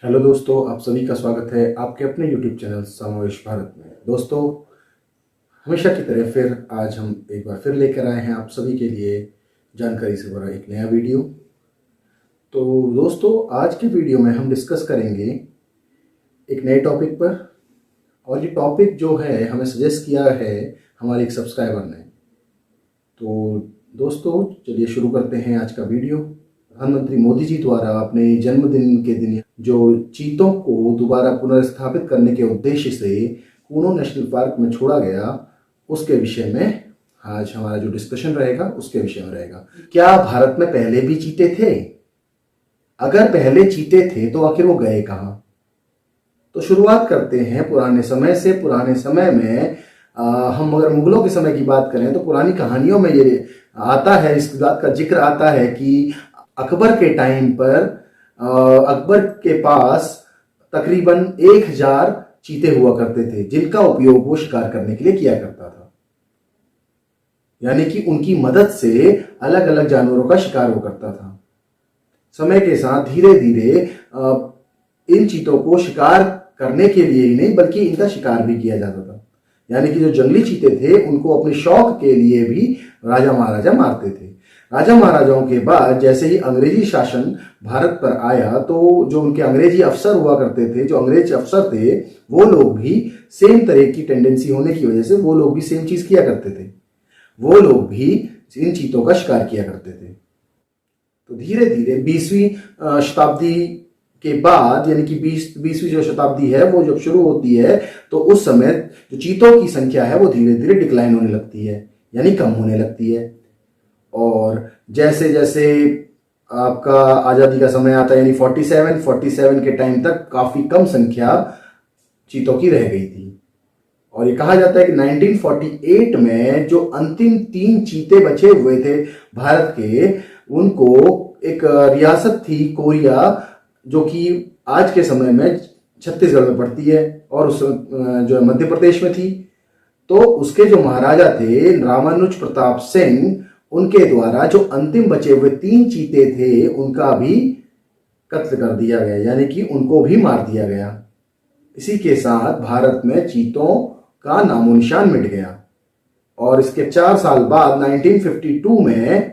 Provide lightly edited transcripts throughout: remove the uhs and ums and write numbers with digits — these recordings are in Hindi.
हेलो दोस्तों, आप सभी का स्वागत है आपके अपने YouTube चैनल समावेश भारत में। दोस्तों, हमेशा की तरह फिर आज हम एक बार फिर लेकर आए हैं आप सभी के लिए जानकारी से भरा एक नया वीडियो। तो दोस्तों, आज के वीडियो में हम डिस्कस करेंगे एक नए टॉपिक पर, और ये टॉपिक जो है हमें सजेस्ट किया है हमारे एक सब्सक्राइबर ने। तो दोस्तों, चलिए शुरू करते हैं आज का वीडियो। प्रधानमंत्री मोदी जी द्वारा अपने जन्मदिन के दिन जो चीतों को दोबारा पुनर्स्थापित करने के उद्देश्य से कूनो नेशनल पार्क में छोड़ा गया, उसके विषय में आज हमारा जो डिस्कशन रहेगा उसके विषय में रहेगा। क्या भारत में पहले भी चीते थे? अगर पहले चीते थे तो आखिर वो गए कहाँ? तो शुरुआत करते हैं पुराने समय से। पुराने समय में हम अगर मुगलों के समय की बात करें तो पुरानी कहानियों में ये आता है, इस बात का जिक्र आता है कि अकबर के टाइम पर अकबर के पास तकरीबन 1000 चीते हुआ करते थे, जिनका उपयोग वो शिकार करने के लिए किया करता था। यानी कि उनकी मदद से अलग अलग जानवरों का शिकार हो करता था। समय के साथ धीरे धीरे इन चीतों को शिकार करने के लिए ही नहीं बल्कि इनका शिकार भी किया जाता था। यानी कि जो जंगली चीते थे उनको अपने शौक के लिए भी राजा महाराजा मारते थे। राजा महाराजाओं के बाद जैसे ही अंग्रेजी शासन भारत पर आया तो जो उनके अंग्रेजी अफसर हुआ करते थे, जो अंग्रेज अफसर थे, वो लोग भी सेम तरह की टेंडेंसी होने की वजह से वो लोग भी सेम चीज किया करते थे। वो लोग भी इन चीतों का शिकार किया करते थे। तो धीरे धीरे 20वीं शताब्दी के बाद, यानी कि 20वीं जो शताब्दी है वो जब शुरू होती है तो उस समय जो चीतों की संख्या है वो धीरे धीरे डिक्लाइन होने लगती है, यानी कम होने लगती है। और जैसे जैसे आपका आज़ादी का समय आता है, यानी 47 के टाइम तक काफ़ी कम संख्या चीतों की रह गई थी। और ये कहा जाता है कि 1948 में जो अंतिम 3 चीते बचे हुए थे भारत के, उनको एक रियासत थी कोरिया, जो कि आज के समय में छत्तीसगढ़ में पड़ती है और उस जो मध्य प्रदेश में थी। तो उसके जो महाराजा थे रामानुज प्रताप सिंह, उनके द्वारा जो अंतिम बचे हुए 3 चीते थे उनका भी कत्ल कर दिया गया, यानी कि उनको भी मार दिया गया। इसी के साथ भारत में चीतों का नामो निशान मिट गया। और इसके 4 साल बाद 1952 में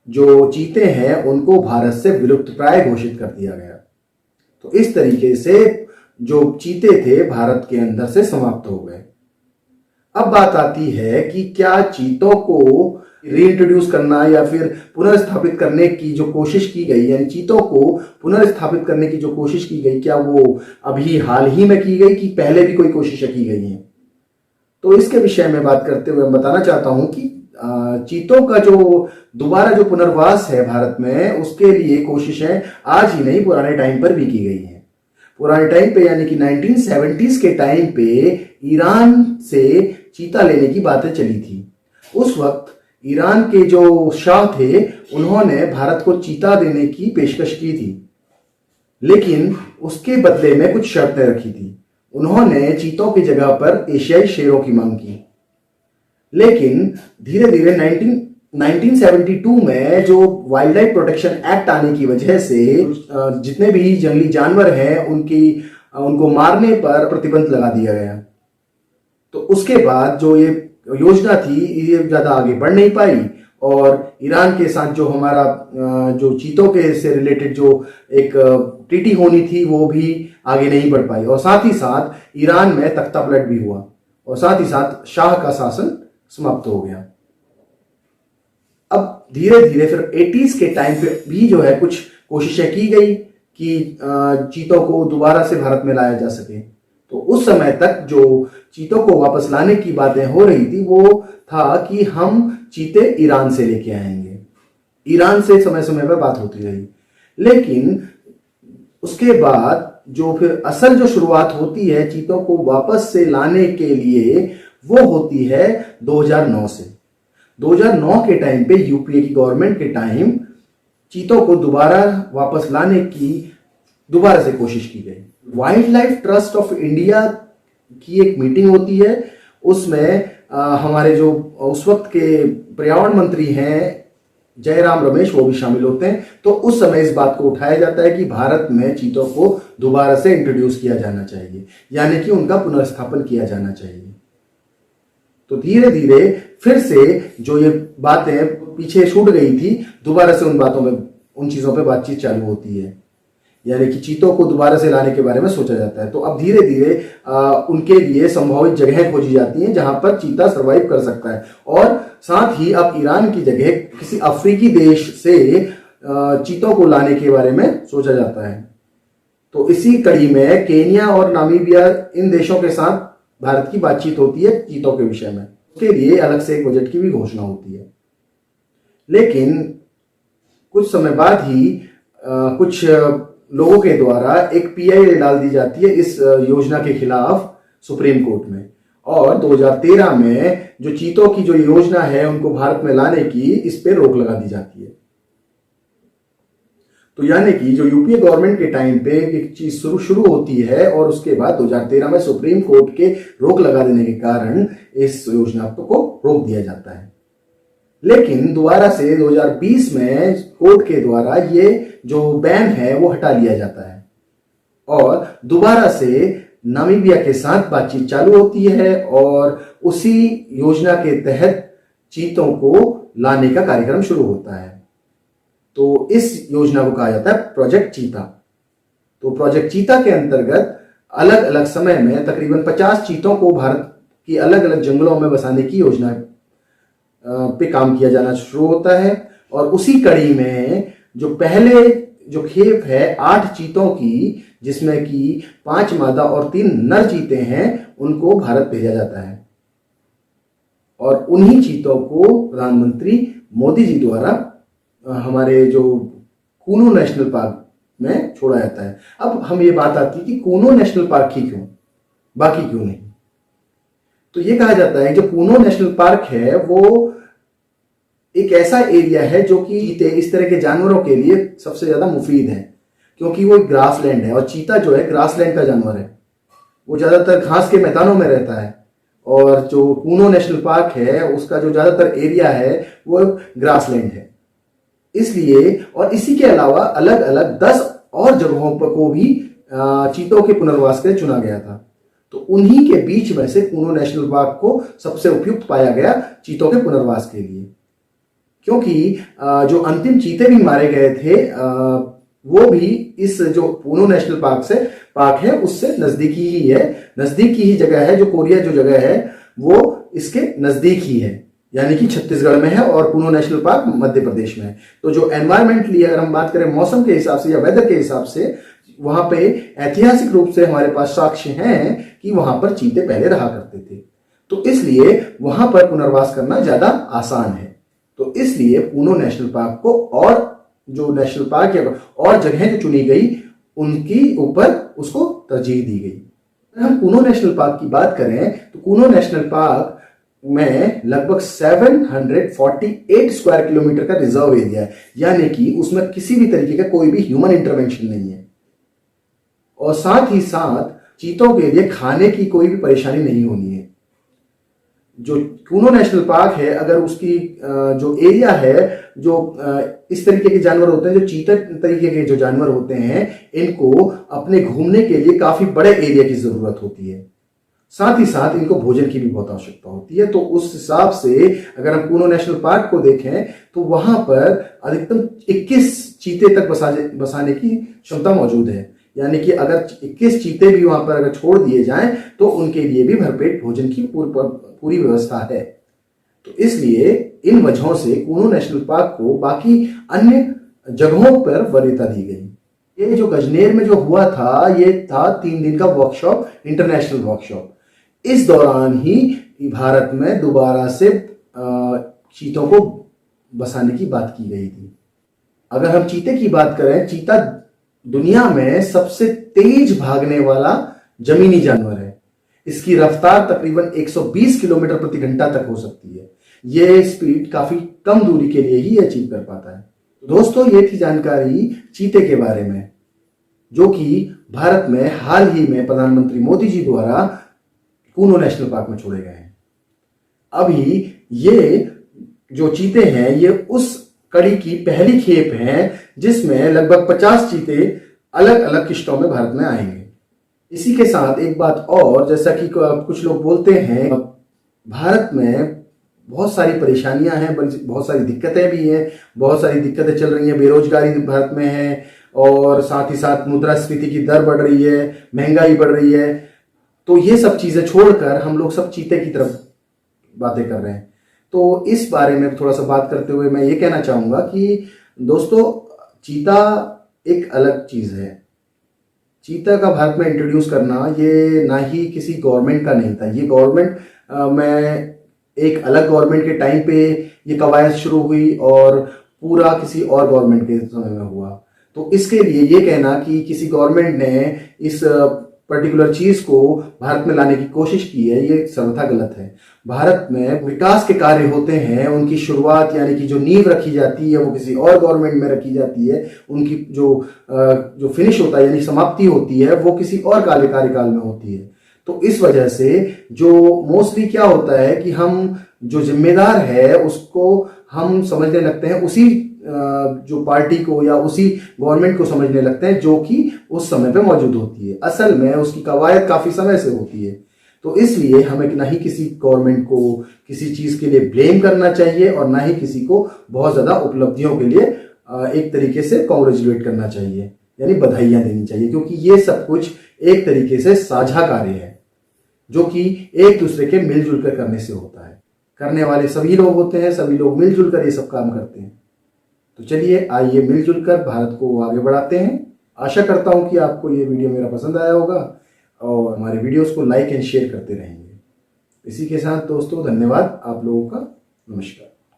जो चीते हैं उनको भारत से विलुप्त प्राय घोषित कर दिया गया। तो इस तरीके से जो चीते थे भारत के अंदर से समाप्त हो गए। अब बात आती है कि क्या चीतों को रीइंट्रोड्यूस करना या फिर पुनर्स्थापित करने की जो कोशिश की गई, यानी चीतों को पुनर्स्थापित करने की जो कोशिश की गई, क्या वो अभी हाल ही में की गई कि पहले भी कोई कोशिशें की गई हैं? तो इसके विषय में बात करते हुए मैं बताना चाहता हूं कि चीतों का जो दोबारा जो पुनर्वास है भारत में, उसके लिए कोशिशें आज ही नहीं पुराने टाइम पर भी की गई हैं। पुराने टाइम पे यानी कि 1970s के टाइम पे ईरान से चीता लेने की बातें चली थी। उस वक्त ईरान के जो शाह थे उन्होंने भारत को चीता देने की पेशकश की थी, लेकिन उसके बदले में कुछ शर्तें रखी थी। उन्होंने चीतों की जगह पर एशियाई शेरों की मांग की। लेकिन धीरे धीरे 1972 में जो वाइल्ड लाइफ प्रोटेक्शन एक्ट आने की वजह से जितने भी जंगली जानवर हैं उनको मारने पर प्रतिबंध लगा दिया गया। तो उसके बाद जो ये योजना थी ये ज़्यादा आगे बढ़ नहीं पाई, और ईरान के साथ जो हमारा जो चीतों के से रिलेटेड जो एक ट्रीटी होनी थी वो भी आगे नहीं बढ़ पाई। और साथ ही साथ ईरान में तख्तापलट भी हुआ, और साथ ही साथ शाह का शासन समाप्त हो गया। अब धीरे धीरे फिर 80s के टाइम पे भी जो है कुछ कोशिशें की गई कि चीतों को दोबारा से भारत में लाया जा सके। तो उस समय तक जो चीतों को वापस लाने की बातें हो रही थी वो था कि हम चीते ईरान से लेके आएंगे। ईरान से समय समय पर बात होती रही, लेकिन उसके बाद जो फिर असल जो शुरुआत होती है चीतों को वापस से लाने के लिए वो होती है 2009 से। 2009 के टाइम पे यूपीए की गवर्नमेंट के टाइम चीतों को दोबारा वापस लाने की दोबारा से कोशिश की गई। Wild life trust of India की एक मीटिंग होती है, उसमें हमारे जो उस वक्त के पर्यावरण मंत्री हैं जयराम रमेश वो भी शामिल होते हैं। तो उस समय इस बात को उठाया जाता है कि भारत में चीतों को दोबारा से इंट्रोड्यूस किया जाना चाहिए, यानी कि उनका पुनर्स्थापन किया जाना चाहिए। तो धीरे धीरे फिर से जो ये बातें पीछे छूट गई थी, दोबारा से उन चीजों पे बातचीत चालू होती है, यानी कि चीतों को दोबारा से लाने के बारे में सोचा जाता है। तो अब धीरे धीरे उनके लिए संभावित जगहें खोजी जाती हैं जहां पर चीता सरवाइव कर सकता है, और साथ ही अब ईरान की जगह किसी अफ्रीकी देश से चीतों को लाने के बारे में सोचा जाता है। तो इसी कड़ी में केन्या और नामीबिया, इन देशों के साथ भारत की बातचीत होती है चीतों के विषय में। उसके लिए अलग से एक बजट की भी घोषणा होती है। लेकिन कुछ समय बाद ही कुछ लोगों के द्वारा एक पीआई डाल दी जाती है इस योजना के खिलाफ सुप्रीम कोर्ट में, और 2013 में जो चीतों की जो योजना है उनको भारत में लाने की, इस पे रोक लगा दी जाती है। तो यानी कि जो यूपीए गवर्नमेंट के टाइम पे एक चीज शुरू होती है और उसके बाद 2013 में सुप्रीम कोर्ट के रोक लगा देने के कारण इस योजना को रोक दिया जाता है। लेकिन दोबारा से 2020 में कोर्ट के द्वारा ये जो बैन है वो हटा लिया जाता है, और दोबारा से नामीबिया के साथ बातचीत चालू होती है, और उसी योजना के तहत चीतों को लाने का कार्यक्रम शुरू होता है। तो इस योजना को कहा जाता है प्रोजेक्ट चीता। तो प्रोजेक्ट चीता के अंतर्गत अलग अलग समय में तकरीबन 50 चीतों को भारत की अलग अलग जंगलों में बसाने की योजना पे काम किया जाना शुरू होता है। और उसी कड़ी में जो पहले जो खेप है 8 चीतों की, जिसमें कि 5 मादा और 3 नर चीते हैं, उनको भारत भेजा जाता है, और उन्हीं चीतों को प्रधानमंत्री मोदी जी द्वारा हमारे जो कूनो नेशनल पार्क में छोड़ा जाता है। अब हम ये बात आती है कि कूनो नेशनल पार्क ही क्यों, बाकी क्यों नहीं? तो ये कहा जाता है जो कूनो नेशनल पार्क है वो एक ऐसा एरिया है जो कि चीते इस तरह के जानवरों के लिए सबसे ज्यादा मुफीद है, क्योंकि वो एक ग्रासलैंड है, और चीता जो है ग्रासलैंड का जानवर है, वो ज्यादातर घास के मैदानों में रहता है। और जो कूनो नेशनल पार्क है उसका जो ज्यादातर एरिया है वो ग्रासलैंड है। इसलिए और इसी के अलावा अलग अलग 10 और जगहों पर को भी चीतों के पुनर्वास के लिए चुना गया था। तो उन्हीं के बीच में से कूनो नेशनल पार्क को सबसे उपयुक्त पाया गया चीतों के पुनर्वास के लिए, क्योंकि जो अंतिम चीते भी मारे गए थे वो भी इस जो कूनो नेशनल पार्क है उससे नजदीकी ही है, नजदीकी ही जगह है। जो कोरिया जो जगह है वो इसके नजदीक ही है, यानी कि छत्तीसगढ़ में है, और कूनो नेशनल पार्क मध्य प्रदेश में है। तो जो एनवायरमेंटली अगर हम बात करें मौसम के हिसाब से या वेदर के हिसाब से, वहां पे ऐतिहासिक रूप से हमारे पास साक्ष्य हैं कि वहां पर चीते पहले रहा करते थे। तो इसलिए वहां पर पुनर्वास करना ज्यादा आसान है। तो इसलिए कूनो नेशनल पार्क को और जो नेशनल पार्क या और जगहें जो चुनी गई उनकी ऊपर उसको तरजीह दी गई। अगर हम कूनो नेशनल पार्क की बात करें तो कूनो नेशनल पार्क में लगभग 748 स्क्वायर किलोमीटर का रिजर्व एरिया है, यानी कि उसमें किसी भी तरीके का कोई भी ह्यूमन इंटरवेंशन नहीं है, और साथ ही साथ चीतों के लिए खाने की कोई भी परेशानी नहीं होनी है। जो कूनो नेशनल पार्क है अगर उसकी जो एरिया है, जो इस तरीके के जानवर होते हैं, जो चीता तरीके के जो जानवर होते हैं, इनको अपने घूमने के लिए काफी बड़े एरिया की जरूरत होती है, साथ ही साथ इनको भोजन की भी बहुत आवश्यकता होती है। तो उस हिसाब से अगर हम कूनो नेशनल पार्क को देखें तो वहां पर अधिकतम 21 चीते तक बसाने की क्षमता मौजूद है, यानी कि अगर 21 चीते भी वहां पर अगर छोड़ दिए जाएं तो उनके लिए भी भरपेट भोजन की पूरी व्यवस्था है। तो इसलिए इन वजहों से कूनो नेशनल पार्क को बाकी अन्य जगहों पर वरीयता दी गई। ये जो गजनेर में जो हुआ था ये था 3 दिन का वर्कशॉप, इंटरनेशनल वर्कशॉप। इस दौरान ही भारत में दोबारा से चीतों को बसाने की बात की गई थी। अगर हम चीते की बात करें, चीता दुनिया में सबसे तेज भागने वाला जमीनी जानवर है। इसकी रफ्तार तकरीबन 120 किलोमीटर प्रति घंटा तक हो सकती है। यह स्पीड काफी कम दूरी के लिए ही अचीव कर पाता है। दोस्तों, ये थी जानकारी चीते के बारे में, जो कि भारत में हाल ही में प्रधानमंत्री मोदी जी द्वारा कूनो नेशनल पार्क में छोड़े गए हैं। अभी ये जो चीते हैं ये उस कड़ी की पहली खेप है जिसमें लगभग 50 चीते अलग अलग किश्तों में भारत में आएंगे। इसी के साथ एक बात और, जैसा कि कुछ लोग बोलते हैं, भारत में बहुत सारी परेशानियां हैं, बहुत सारी दिक्कतें भी हैं, बहुत सारी दिक्कतें चल रही हैं। बेरोजगारी भारत में है और साथ ही साथ मुद्रास्फीति की दर बढ़ रही है, महंगाई बढ़ रही है। तो ये सब चीजें छोड़कर हम लोग सब चीते की तरफ बातें कर रहे हैं। तो इस बारे में थोड़ा सा बात करते हुए मैं ये कहना चाहूंगा कि दोस्तों, चीता एक अलग चीज है। चीता का भारत में इंट्रोड्यूस करना ये ना ही किसी गवर्नमेंट का नहीं था। ये गवर्नमेंट में एक अलग गवर्नमेंट के टाइम पे ये कवायद शुरू हुई और पूरा किसी और गवर्नमेंट के समय में हुआ। तो इसके लिए ये कहना कि किसी गवर्नमेंट ने इस पर्टिकुलर चीज को भारत में लाने की कोशिश की है, ये सर्वथा गलत है। भारत में विकास के कार्य होते हैं, उनकी शुरुआत यानी कि जो नींव रखी जाती है वो किसी और गवर्नमेंट में रखी जाती है। उनकी जो फिनिश होता है यानी समाप्ति होती है वो किसी और कार्यकाल में होती है। तो इस वजह से जो मोस्टली क्या होता है कि हम जो जिम्मेदार है उसको हम समझने लगते हैं उसी जो पार्टी को या उसी गवर्नमेंट को समझने लगते हैं जो कि उस समय पे मौजूद होती है। असल में उसकी कवायद काफी समय से होती है। तो इसलिए हमें ना ही किसी गवर्नमेंट को किसी चीज के लिए ब्लेम करना चाहिए और ना ही किसी को बहुत ज्यादा उपलब्धियों के लिए एक तरीके से कॉन्ग्रेचुलेट करना चाहिए, यानी बधाइयां देनी चाहिए, क्योंकि ये सब कुछ एक तरीके से साझा कार्य है जो कि एक दूसरे के मिलजुल कर करने से होता है। करने वाले सभी लोग होते हैं, सभी लोग मिलजुल कर ये सब काम करते हैं। तो चलिए आइए मिलजुल कर भारत को आगे बढ़ाते हैं। आशा करता हूं कि आपको ये वीडियो मेरा पसंद आया होगा और हमारे वीडियोस को लाइक एंड शेयर करते रहेंगे। इसी के साथ दोस्तों, धन्यवाद आप लोगों का। नमस्कार।